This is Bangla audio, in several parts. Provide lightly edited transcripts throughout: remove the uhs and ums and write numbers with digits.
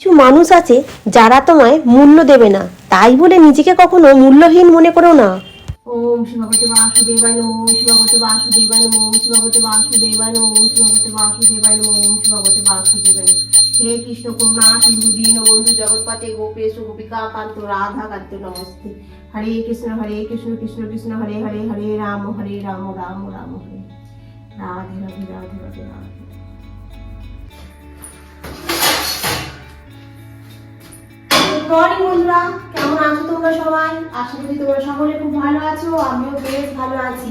কিছু মানুষ আছে যারা তোমায় মূল্য দেবে না, তাই বলে নিজেকে কখনো মূল্যহীন মনে করো না। ওম শিব ভগবতে বাসুদেবায় নমঃ, ওম শিব ভগবতে বাসুদেবায় নমঃ, ওম শিব ভগবতে বাসুদেবায় নমঃ, ওম শিব ভগবতে বাসুদেবায় নমঃ, ওম শিব ভগবতে বাসুদেবায় নমঃ। হে কৃষ্ণ করুণা সিন্ধু দীনবন্ধু জগৎপতে গোপেশ গোপিকা কান্ত রাধা কান্ত নমস্তে। হরে কৃষ্ণ কৃষ্ণ কৃষ্ণ হরে হরে, হরে রাম রাম রাম হরে। রাধে রাধে রাধে রাধে রাধে। মর্নিং বন্ধুরা, কেমন আছো তোমরা সবাই? আশা করি তোমরা সকলে খুব ভালো আছো, আমিও বেশ ভালো আছি।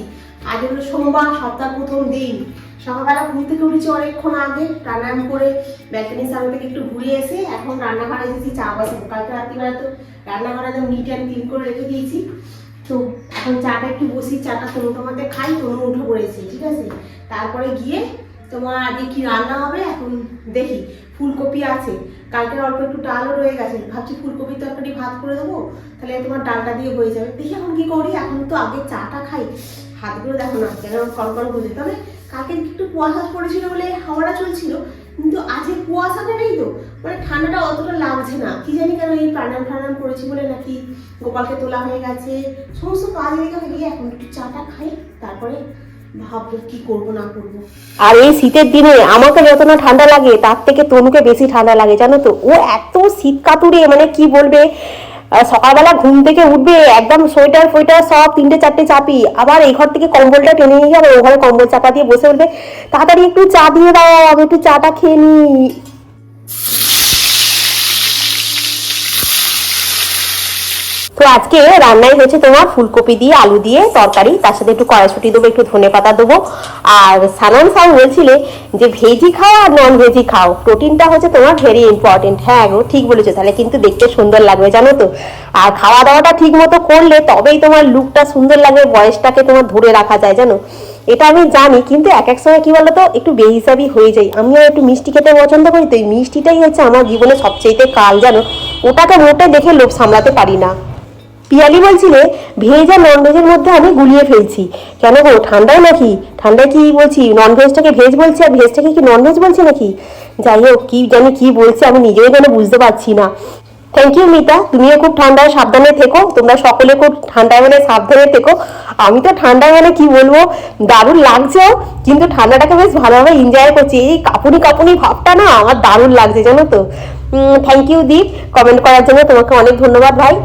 আজ হলো সোমবার, সপ্তাহ প্রথম দিন। সকালবেলা ঘুম থেকে উঠেছি অনেকক্ষণ আগে, প্রাণায়াম করে ব্যালকনির সামনে থেকে একটু ঘুরে এসে এখন রান্নাঘরে এসেছি চা বসাবো। কালকে রাত্রিবেলা তো রান্নাঘরে একদম নিট অ্যান্ড ক্লিন করে রেখে দিয়েছি, তো এখন চাটা একটু বসি, চাটা তোমাদের খাই, তনু উঠে পড়েছে, ঠিক আছে। তারপরে গিয়ে তোমার আগে কি রান্না হবে এখন দেখি। ফুলকপি আছে, কালকের অল্প একটু ডালও রয়ে গেছে, ভাবছি ফুলকপি তরকারি ভাত করে দেবো, তাহলে তোমার ডালটা দিয়ে হয়ে যাবে। দেখি এখন কি করি, এখন তো আগে চাটা খাই। হাতগুলো দেখো না যেন কড়কড় করছে। তবে কালকে একটু কুয়াশা পড়েছিল বলে হাওয়াটা চলছিল, কিন্তু আজকে কুয়াশাটা নেই, তো মানে ঠান্ডাটা অতটা লাগছে না। কি জানি কেন, এই প্রাণায়াম করেছি বলে নাকি গোপালকে তোলা হয়ে গেছে, সমস্ত কাজ লেগে হয়ে গিয়ে এখন একটু চাটা খাই, তারপরে ভাববো কি করবো না করবো। আর এই শীতের দিনে আমাকে যত না ঠান্ডা লাগে তার থেকে তনুকে বেশি ঠান্ডা লাগে, জানো তো। ও এত শীত কাতুরে, মানে কি বলবে। সকালবেলা ঘুম থেকে উঠবে একদম সোয়েটার ফোয়েটার সব 3-4টে চাপি, আবার এই ঘর থেকে কম্বলটা টেনে নিয়ে যাবে, ও ঘরে কম্বল চাপা দিয়ে বসে বলবে তাড়াতাড়ি একটু চা দিয়ে দাও, আমি একটু চাটা খেয়ে নিই। তো আজকে রান্নাই হয়েছে তোমার ফুলকপি দিয়ে আলু দিয়ে তরকারি, তার সাথে একটু কড়াইশুঁটি দেবো, একটু ধনে পাতা দেবো। আর সানাম সাউ বলছিলে যে ভেজি খাও আর নন ভেজি খাও, প্রোটিনটা হচ্ছে তোমার ভেরি ইম্পর্টেন্ট। হ্যাঁ গো, ঠিক বলেছো, তাহলে কিন্তু দেখতে সুন্দর লাগবে, জানো তো। আর খাওয়া দাওয়াটা ঠিক মতো করলে তবেই তোমার লুকটা সুন্দর লাগবে, বয়সটাকে তোমার ধরে রাখা যায়, জানো। এটা আমি জানি, কিন্তু এক এক সময় কি বলতো একটু বেহিসাবি হয়ে যায়। আমিও একটু মিষ্টি খেতে পছন্দ করি, তো এই মিষ্টিটাই হচ্ছে আমার জীবনে সবচেয়ে কাল, জানো। ওটাকে মোটে দেখে লোভ সামলাতে পারি না। পিয়ালি বলছিলে ভেজ আর নন ভেজের মধ্যে আমি গুলিয়ে ফেলছি। কেন গো, ঠান্ডায় নাকি? ঠান্ডায় কি বলছি, নন ভেজটাকে ভেজ বলছি আর ভেজটাকে কি নন ভেজ বলছি নাকি? যাই হোক, কি জানি কি বলছি, আমি নিজেও যেন বুঝতে পারছি না। থ্যাংক ইউ মিতা, তুমিও খুব ঠান্ডায় সাবধানে থেকো, তোমরা সকলে খুব ঠান্ডায় মানে সাবধানে থেকো। আমি তো ঠান্ডায় মানে কি বলবো, দারুণ লাগছেও, কিন্তু ঠান্ডাটাকে বেশ ভালোভাবে এনজয় করছি। এই কাঁপুনি কাঁপুনি ভাবটা না আমার দারুণ লাগছে, জানো তো। থ্যাংক ইউ দীপ, কমেন্ট করার জন্য তোমাকে অনেক ধন্যবাদ ভাই।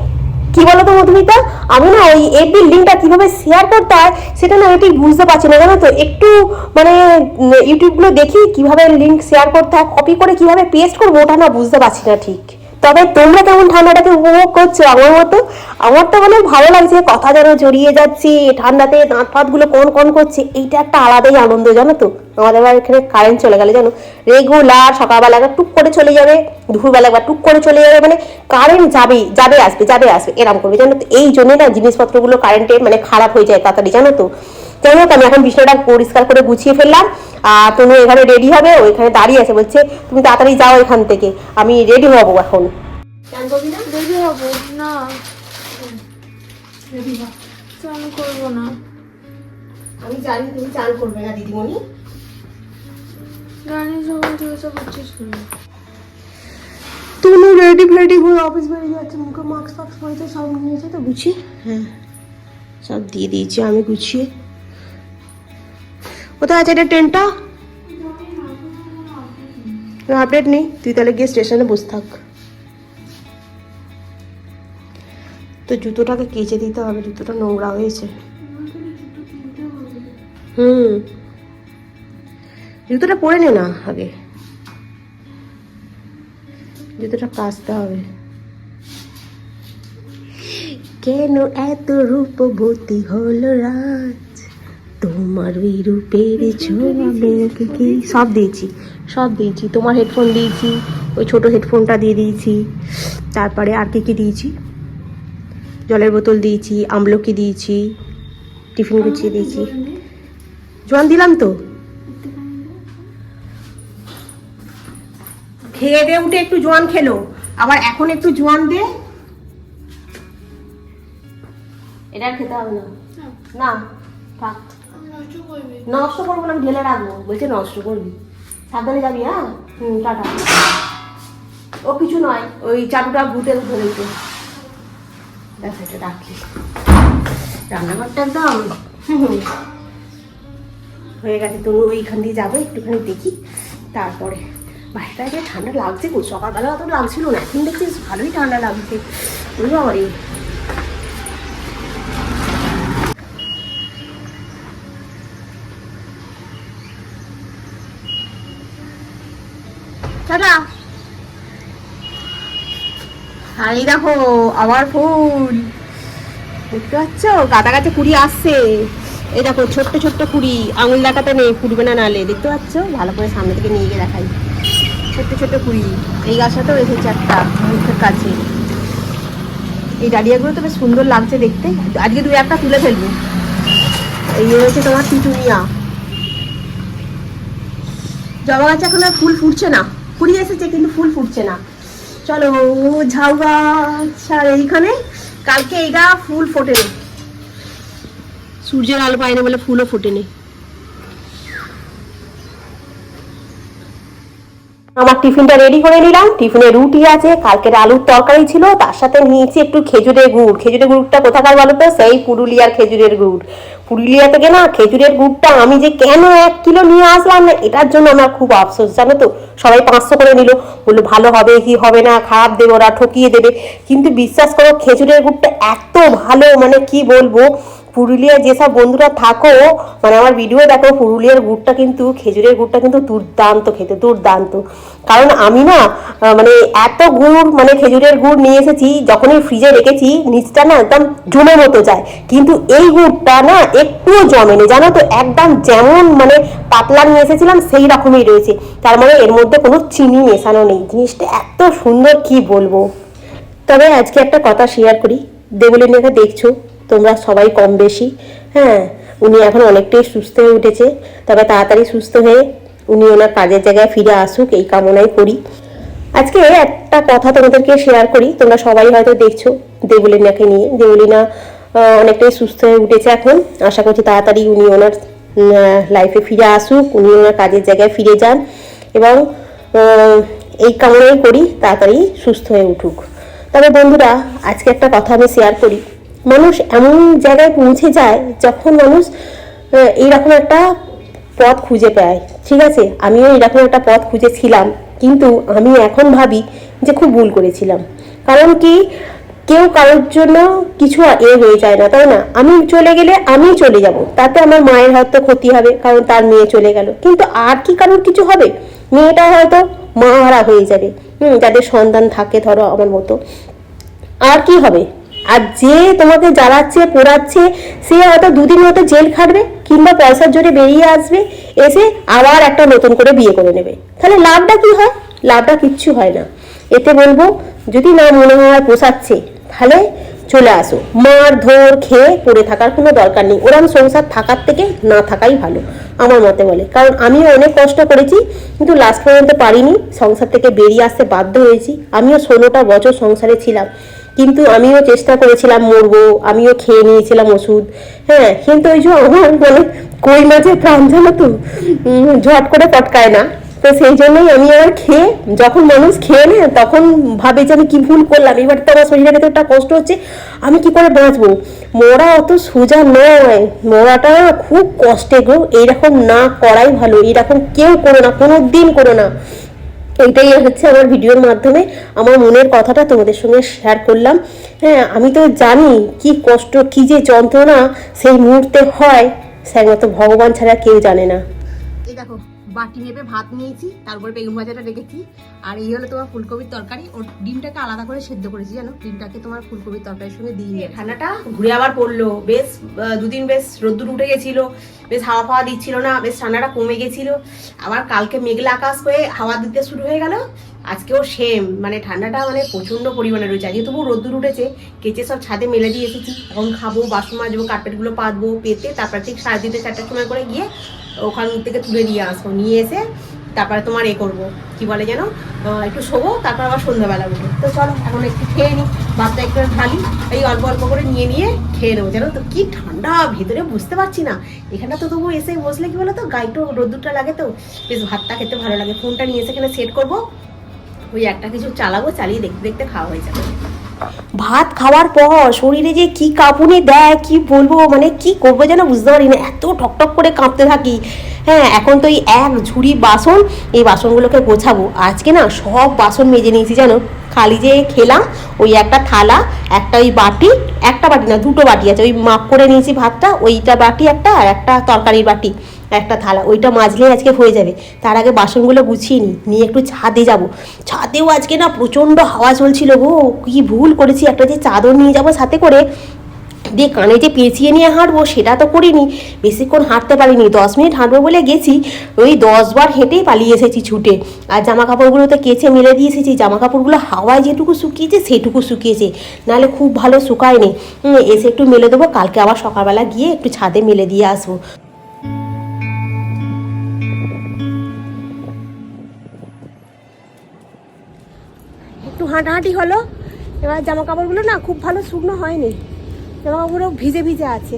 কি বলতো মধুমিতা, আমি না ওই এফবির লিঙ্কটা কিভাবে শেয়ার করতে হয় সেটা না ঠিক বুঝতে পারছি না, জানো তো। একটু মানে ইউটিউবগুলো দেখি কিভাবে লিঙ্ক শেয়ার করতে হয়, কপি করে কিভাবে পেস্ট করবো ওটা না বুঝতে পারছি না ঠিক। তবে তোমরা কেমন ঠান্ডাটাকে উপভোগ করছো আমার মতো? আমার তো মানে ভালো লাগছে, কথা যেন জড়িয়ে যাচ্ছে, ঠান্ডাতে দাঁত ফাঁতগুলো কন কন করছে, এইটা একটা আলাদাই আনন্দ, জানো তো। আমাদের আবার এখানে কারেন্ট চলে গেলে জানো, রেগুলার সকালবেলা একবার টুক করে চলে যাবে, দুপুরবেলা একবার টুক করে চলে যাবে, মানে কারেন্ট যাবে আসবে এরকম করবে, জানো তো। এই জন্য না জিনিসপত্রগুলো কারেন্টের মানে খারাপ হয়ে যায় তাড়াতাড়ি, জানো তো। যাই হোক, আমি এখন বিছানাটা পরিষ্কার করে গুছিয়ে ফেললাম, আর তনু এখানে রেডি হবে, ওইখানে দাঁড়িয়ে আছে, বলছে তুমি তাড়াতাড়ি যাও এখান থেকে, আমি রেডি হবো এখন। রেডি হবো না, চান করবো না। আমি জানি তুমি চান করবে না দিদিমণি। গাড়ি যখন তুই সব বুঝছিস না। তুমি রেডি হয়ে অফিস বেরিয়ে যাচ্ছে, মুখে মাস্ক ফাক্স পরেছে, সব নিয়েছে তো গুছিয়ে। হ্যাঁ, সব দিয়ে দিয়েছি আমি গুছিয়ে। কোথায় আছে এটা ট্রেনটা? আপডেট নেই, তুই তাহলে গিয়ে স্টেশনে বসে থাক। তো জুতোটাকে কেচে দিতে হবে, জুতোটা নোংরা হয়েছে। জুতোটা পরে নে না আগে, জুতোটা কাচতে হবে। কেন এত রূপবতী হলো রাজ, তোমার ওই রূপের ছোঁয়া কি সব দিয়েছি। তোমার হেডফোন দিয়েছি, ওই ছোট হেডফোনটা দিয়ে দিয়েছি, তারপরে আর কি দিয়েছি, জলের বোতল দিয়েছি, আমলকি দিয়েছি, টিফিন গুছিয়ে দিয়েছি। জোয়ান দিলাম তো, খেয়ে দিয়ে উঠে একটু জোয়ান খেলো, আবার এখন একটু জোয়ান দে। এটা খেতে হবে না, না থাক, নষ্ট করবো না, আমি ঢেলে রাখবো। বলছে নষ্ট করবি, সাবধানে যাবি। হ্যাঁ, টাটা। ও কিছু নয়, ওই চাটুটা ভূতের ধরেছে। ব্যাস এটা রাখি, রান্নাঘরটা একদম হয়ে গেছে। তুমি ওইখান দিয়ে যাবো, একটুখানি দেখি, তারপরে বাইরেটা ঠান্ডা লাগছে। সকালবেলা অত লাগছিল না, এখন দেখছি ভালোই ঠান্ডা লাগছে। ওই বাবারে, টাটা। আর এই দেখো আবার ফুল, দেখতে পাচ্ছ গাদা গাছে কুড়ি আসছে। এই দেখো ছোট্ট ছোট্ট কুড়ি, আঙুল দেখাতে নেই, ফুটবে না নালে, দেখতে পাচ্ছ? ভালো করে সামনে থেকে নিয়ে গিয়ে দেখাই। ছোট্ট ছোট্ট কুড়ি, এই গাছটাতেও এসেছে একটা মুখের কাছে। এই ডালিয়াগুলো তো বেশ সুন্দর লাগছে দেখতে, আজকে দু একটা তুলে ফেলবো। এই হচ্ছে তোমার পিটুনিয়া। জবা গাছে এখন আর ফুল ফুটছে না, কুড়ি এসেছে কিন্তু ফুল ফুটছে না। চলো ঝাউ গাছ, আর এইখানে কালকে এইটা ফুল ফোটে, সূর্যের আলো পায় না বলে ফুলও ফোটেনি। আমার টিফিনটা রেডি করে নিলাম। টিফিনে রুটি আছে, কালকের আলুর তরকারি ছিল, তার সাথে নিয়েছি একটু খেজুরের গুড়। খেজুরের গুড়টা কোথাকার বলো তো? সেই পুরুলিয়ার খেজুরের গুড়। পুরুলিয়া থেকে না খেজুরের গুড়টা আমি যে কেন 1 কিলো নিয়ে আসলাম না, এটার জন্য আমার খুব আফসোস, জানো তো। সবাই 500 করে নিল, বললো ভালো হবে কি হবে না, খারাপ দেবে, ওরা ঠকিয়ে দেবে। কিন্তু বিশ্বাস করো খেজুরের গুড়টা এত ভালো, মানে কি বলবো। পুরুলিয়ায় যেসব বন্ধুরা থাকো, মানে আমার ভিডিও দেখো, পুরুলিয়ার গুড়টা কিন্তু, খেজুরের গুড়টা কিন্তু দুর্দান্ত খেতে, দুর্দান্ত। কারণ আমি না মানে এত গুড়, মানে খেজুরের গুড় নিয়ে এসেছি, যখনই ফ্রিজে রেখেছি নিচটা না একদম জমের মতো যায়, কিন্তু এই গুড়টা না একটুও জমেনি, জানো তো। একদম যেমন মানে পাতলা নিয়ে এসেছিলাম সেই রকমই রয়েছে, তার মানে এর মধ্যে কোনো চিনি মেশানো নেই। জিনিসটা এত সুন্দর, কি বলবো। তবে আজকে একটা কথা শেয়ার করি, দেবলিনাকে দেখছো তোমরা সবাই কম বেশি, হ্যাঁ, উনি এখন অনেকটাই সুস্থ হয়ে উঠেছে। তবে তাড়াতাড়ি সুস্থ হয়ে উনি ওনার কাজের জায়গায় ফিরে আসুক, এই কামনাই করি। আজকে একটা কথা তোমাদেরকে শেয়ার করি, তোমরা সবাই হয়তো দেখছো দেবলিনাকে নিয়ে। দেবলিনা অনেকটাই সুস্থ হয়ে উঠেছে এখন, আশা করছি তাড়াতাড়ি উনি ওনার লাইফে ফিরে আসুক, উনি ওনার কাজের জায়গায় ফিরে যান, এবং এই কামনাই করি তাড়াতাড়ি সুস্থ হয়ে উঠুক। তবে বন্ধুরা, আজকে একটা কথা আমি শেয়ার করি। মানুষ এমন জায়গায় পৌঁছে যায় যখন মানুষ এইরকম একটা পথ খুঁজে পায়। ঠিক আছে, আমিও এরকম একটা পথ খুঁজেছিলাম, কিন্তু আমি এখন ভাবি যে খুব ভুল করেছিলাম। কারণ কি, কেউ কারোর জন্য কিছু হয়ে যায় না, তাই না? আমি চলে গেলে আমি চলে যাব, তাতে আমার মায়ের হয়তো ক্ষতি হবে, কারণ তার মেয়ে চলে গেল, কিন্তু আর কি কারোর কিছু হবে? মেয়েটা হয়তো মা হারা হয়ে যাবে, যাদের সন্তান থাকে ধরো আমার মতো, আর কি হবে? আর যে তোমাকে জ্বালাচ্ছে পোড়াচ্ছে, সে হয়তো 2 দিন হয়তো জেল খাটবে, কিংবা পয়সার জোরে বেরিয়ে আসবে, এসে আবার একটা নতুন করে বিয়ে করে নেবে। তাহলে লাভটা কি হয়? লাভটা কিচ্ছু হয় না। এতে বলবো, যদি না মনে হয় পোষাচ্ছে, তাহলে চলে আসো। মার ধর খেয়ে পড়ে থাকার কোনো দরকার নেই। ওরকম সংসার থাকার থেকে না থাকাই ভালো আমার মতে বলে। কারণ আমিও অনেক কষ্ট করেছি, কিন্তু লাস্ট পর্যন্ত পারিনি, সংসার থেকে বেরিয়ে আসতে বাধ্য হয়েছি। আমিও 16টা বছর সংসারে ছিলাম, কিন্তু আমিও চেষ্টা করেছিলাম মরবো, আমিও খেয়ে নিয়েছিলাম ওষুধ, হ্যাঁ, কিন্তু ওই যে আমার মানে কই মাছের প্রাণ, জানো তো, ঝট করে পটকায় না। তো সেই জন্যই আমি আবার খেয়ে, যখন মানুষ খেয়ে নেয় তখন ভাবে যে আমি কি ভুল করলাম, এবার তো আমার শরীরের ভেতরটা কষ্ট হচ্ছে, আমি কি করে বাঁচবো। মরা অত সোজা নয়, মরাটা খুব কষ্টে গো। এইরকম না করাই ভালো, এইরকম কেউ করো না, কোনো দিন করো না। এইটাই হচ্ছে আমার ভিডিওর মাধ্যমে আমার মনের কথাটা তোমাদের সঙ্গে শেয়ার করলাম। হ্যাঁ, আমি তো জানি কি কষ্ট, কি যে যন্ত্রণা সেই মুহূর্তে হয়, একমাত্র ভগবান ছাড়া কেউ জানে না। এই দেখো বাটি মেপে ভাত নিয়েছি, তারপরে বেগুন ভাজাটা রেখেছি, আর এই হলো তোমার ফুলকপির তরকারি। ওর ডিমটাকে আলাদা করে সেদ্ধ করেছি, জানো, ডিমটাকে তোমার ফুলকপির তরকারির সঙ্গে দিয়ে। ঠান্ডাটা ঘুরে আবার পড়লো, বেশ 2 দিন বেশ রোদ্দুর উঠে গেছিল, বেশ হাওয়া ফাওয়া দিচ্ছিল না, বেশ ঠান্ডাটা কমে গেছিল। আবার কালকে মেঘলা আকাশ হয়ে হাওয়া দিতে শুরু হয়ে গেল, আজকেও সেম, মানে ঠান্ডাটা মানে প্রচন্ড পরিমাণে রয়েছে। আজকে তবু রোদ্দুর উঠেছে, কেচে সব ছাদে মেলে দিয়ে এসেছি। এখন খাবো, বাসন মাজবো, কার্পেটগুলো পাতবো, পেতে তারপর ঠিক 3:30 4টার সময় করে গিয়ে ওখান থেকে তুলে নিয়ে আসবো, নিয়ে এসে তারপরে তোমার করবো, কি বলে যেন, একটু শোবো, তারপর আবার সন্ধ্যাবেলা উঠে। তো চলো এখন একটু খেয়ে নিই, ভাতটা একটু ঢালি, এই অল্প অল্প করে নিয়ে খেয়ে নেবো। জানো তো কি ঠান্ডা ভেতরে, বুঝতে পারছি না। এখানটা তো তবু এসে বসলে কি বলো তো, গায়ে একটু রোদ্দুরটা লাগে, তো বেশ ভাতটা খেতে ভালো লাগে। ফোনটা নিয়ে এসে এখানে সেট করবো, ওই একটা কিছু চালাবো, চালিয়ে দেখতে দেখতে খাওয়া হয়ে যাবে। ভাত খাওয়ার পর শরীরে যে কি কাঁপুনি দেয় কি বলবো, মানে কি করবো যেন বুঝতে পারি না, এত ঠকঠক করে কাঁপতে থাকি। হ্যাঁ, এখন তো এই এক ঝুড়ি বাসন, এই বাসনগুলোকে গোছাবো। আজকে না সব বাসন মেজে নিয়েছি জানো, খালি যে খেলাম ওই একটা থালা, একটা ওই বাটি, একটা বাটি না দুটো বাটি আছে, ওই মাপ করে নিয়েছি ভাতটা, ওইটা বাটি একটা, আর একটা তরকারির বাটি, একটা থালা, ওইটা মাজলেই আজকে হয়ে যাবে। তার আগে বাসনগুলো গুছিয়ে নিয়ে একটু ছাদে যাব। ছাদেও আজকে না প্রচণ্ড হাওয়া চলছিল গো, কি ভুল করেছি, একটা যে চাদর নিয়ে যাব সাথে করে, দিয়ে কানে যে পেঁচিয়ে নিয়ে হাঁটবো সেটা তো করিনি, বেশিক্ষণ হাঁটতে পারিনি, 10 মিনিট হাঁটবো বলে গেছি, ওই 10 বার হেঁটেই পালিয়ে এসেছি ছুটে। আর জামা কাপড়গুলো তো কেচে মেলে দিয়ে এসেছি, জামা কাপড়গুলো হাওয়ায় যেটুকু শুকিয়েছে সেটুকু শুকিয়েছে, নাহলে খুব ভালো শুকায়নি। এসে একটু মেলে দেবো, কালকে আবার সকালবেলা গিয়ে একটু ছাদে মেলে দিয়ে আসবো। একটু হাঁটাহাঁটি হলো, এবার জামা কাপড়গুলো না খুব ভালো শুকনো হয়নি, জামা কাপড়গুলো ভিজে ভিজে আছে,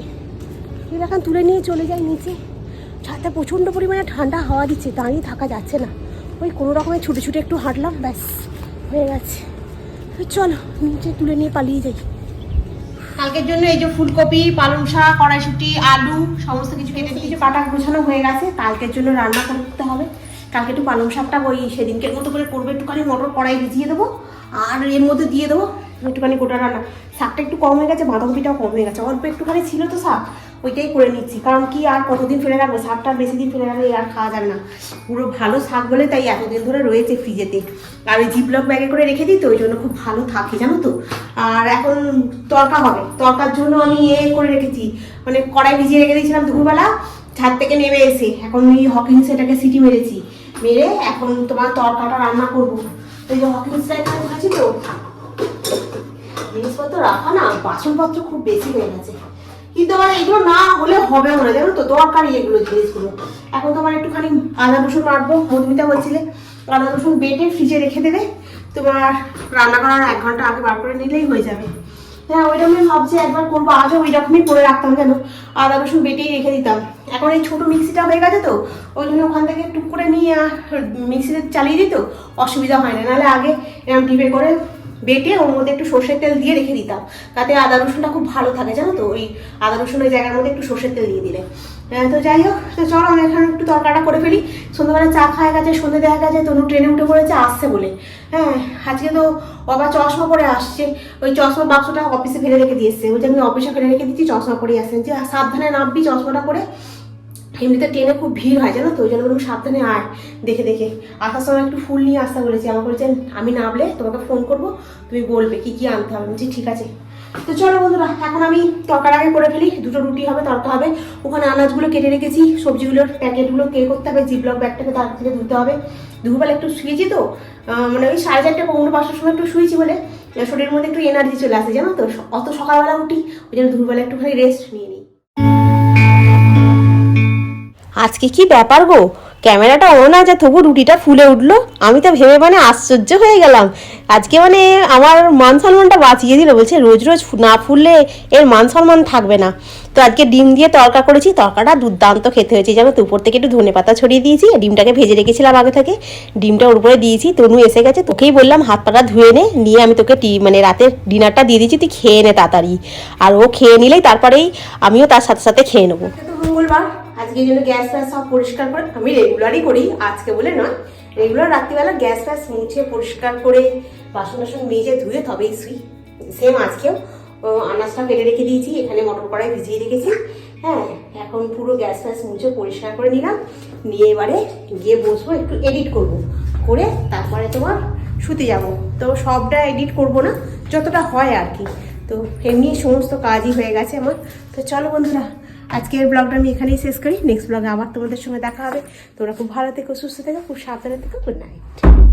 এবার এখন তুলে নিয়ে চলে যাই নিচে। ছাদে প্রচণ্ড পরিমাণে ঠান্ডা হাওয়া দিচ্ছে, দাঁড়িয়ে থাকা যাচ্ছে না, ওই কোনো রকমের ছুটে ছুটে একটু হাঁটলাম, ব্যাস হয়ে গেছে। চলো নিচে তুলে নিয়ে পালিয়ে যাই। কালকের জন্য এই যে ফুলকপি, পালং শাক, কড়াইশুঁটি, আলু সমস্ত কিছু কেটে কিছু কাটা গোছানো হয়ে গেছে, কালকের জন্য রান্না করতে হবে। কালকে একটু পালং শাকটা ওই সেদিনকে মতো করে করবো, একটুখানি মটর কড়াই ভিজিয়ে দেবো, আর এর মধ্যে দিয়ে দেবো একটুখানি গোটা রান্না। শাকটা একটু কম হয়ে গেছে, বাঁধাকপিটাও কম হয়ে গেছে, অল্প একটুখানি ছিল তো শাক, ওইটাই করে নিচ্ছি। কারণ কি আর কতদিন ফেলে রাখবো, শাকটা বেশি দিন ফেলে রাখলে আর খাওয়া যাবে না, পুরো ভালো শাক বলে তাই এতদিন ধরে রয়েছে ফ্রিজেতে। আর ওই জিপলক ব্যাগে করে রেখে দিই তো, ওই জন্য খুব ভালো থাকে জানো তো। আর এখন তরকা হবে, তরকার জন্য আমি করে রেখেছি, মানে কড়াই ভিজিয়ে রেখে দিয়েছিলাম দুপুরবেলা, ছাদ থেকে নেমে এসে এখন ওই হকিংস এটাকে সিটি মেরেছি, মেরে এখন তোমার তরকাটা রান্না করবো। ওই যে হকিংসটা এখানে উঠেছি তো, জিনিসপত্র রাখা না, বাসনপত্র খুব বেশি হয়ে গেছে, কিন্তু আমার এগুলো না হলে হবে না জানো তো, দরকারি এগুলো জিনিসগুলো। এখন তোমার একটুখানি আদা রসুন বাটবো, মধুমিতা বলছিলে আদা রসুন বেটে ফ্রিজে রেখে দেবে, তোমার রান্না করার 1 ঘন্টা আগে বার করে নিলেই হয়ে যাবে। হ্যাঁ, ওইরকমই ভাবছি একবার করবো, আগে ওই রকমই করে রাখতাম যেন, আদা রসুন বেটেই রেখে দিতাম। এখন এই ছোটো মিক্সিটা হয়ে গেছে তো, ওই জন্য ওখান থেকে টুক করে নিয়ে মিক্সিতে চালিয়ে দিত, অসুবিধা হয় না। নাহলে আগে এরকম টিপে করে বেটে ওর মধ্যে একটু সর্ষের তেল দিয়ে রেখে দিতাম, তাতে আদা রসুনটা খুব ভালো থাকে জানো তো, ওই আদা রসুনের জায়গার মধ্যে একটু সর্ষের তেল দিয়ে দিলে। তো যাই হোক, তো চলো আমি এখানে একটু তরকাটা করে ফেলি। সন্ধ্যাবেলা চা খাওয়া গেছে, সন্ধ্যে দেখা গেছে, তনু ট্রেনে উঠে পড়েছে আসছে বলে। হ্যাঁ, আজকে তো বাবা চশমা পরে আসছে, ওই চশমা বাক্সটা অফিসে ফেলে রেখে দিয়ে এসছে, বলছে আমি অফিসে ফেলে রেখে দিচ্ছি, চশমা পরে আসছেন, যে সাবধানে নামবি চশমাটা পরে, এমনিতে ট্রেনে খুব ভিড় হয় জানো তো, ওই জন্য বলুন সাবধানে আয়, দেখে দেখে আসার সময় একটু ফুল নিয়ে আসতে বলেছি। আমাকে বলেছেন আমি নামলে তোমাকে ফোন করবো, তুমি বলবে কি কি আনতে হবে। বলছি ঠিক আছে। তো চলো বন্ধুরা, এখন আমি তরকার আগে করে ফেলি, 2টো রুটি হবে, তরকা হবে। ওখানে আনাজগুলো কেটে রেখেছি, সবজিগুলোর প্যাকেটগুলো কে করতে হবে, জিপলক ব্যাগটাকে তার থেকে ধুতে হবে। দুপুরবেলা একটু শুয়েছি তো, মানে ওই 4:30 পৌনে 5টার সময় একটু শুয়েছি বলে শরীরের মধ্যে একটু এনার্জি চলে আসে জানো তো, অত সকালবেলা উঠি, ওই জন্য দুপুরবেলা একটুখানি রেস্ট নিয়ে নিই। আজকে কি ব্যাপার গো, ক্যামেরাটা অন আছে তবু রুটিটা ফুলে উঠলো, আমি তো ভেবে মানে আশ্চর্য হয়ে গেলাম। আজকে মানে আমার মান সম্মানটা বাঁচিয়ে দিল, বলছে রোজ রোজ না ফুললে এর মান সম্মান থাকবে না। তো আজকে ডিম দিয়ে তরকা করেছি, তরকাটা দুর্দান্ত খেতে হয়েছে জানো তো, উপর থেকে একটু ধনেপাতা ছড়িয়ে দিয়েছি, ডিমটাকে ভেজে রেখেছিলাম আগে থেকে, ডিমটা ওর উপরে দিয়েছি। তনু এসে গেছে, তোকেই বললাম হাত পাটা ধুয়ে নিয়ে আমি তোকে মানে রাতের ডিনারটা দিয়ে দিচ্ছি, তুই খেয়ে নে তাড়াতাড়ি। আর ও খেয়ে নিলেই তারপরেই আমিও তার সাথে সাথে খেয়ে নেবো। মঙ্গলবার, আজকে জন্য গ্যাস ফ্যাস সব পরিষ্কার করে, আমি রেগুলারই করি, আজকে বলে নয়, রেগুলার রাত্রিবেলা গ্যাস ফ্যাস মুছে পরিষ্কার করে বাসন টাসন মেজে ধুয়ে তবেই শুই। সেম আজকেও আনাজটা কেটে রেখে দিয়েছি, এখানে মটর কড়াই ভিজিয়ে রেখেছি। হ্যাঁ, এখন পুরো গ্যাস ফ্যাস মুছে পরিষ্কার করে নিলাম, নিয়ে এবারে গিয়ে বসবো, একটু এডিট করব, করে তারপরে তোমার শুতে যাব। তো সবটা এডিট করব না, যতটা হয় আর কি। তো এমনি সমস্ত কাজই হয়ে গেছে আমার। তো চলো বন্ধুরা, আজকের ব্লগটা আমি এখানেই শেষ করি, নেক্সট ব্লগে আবার তোমাদের সঙ্গে দেখা হবে। তোমরা খুব ভালো থেকো, সুস্থ থেকো, খুব সাবধানে থেকো, গুড নাইট।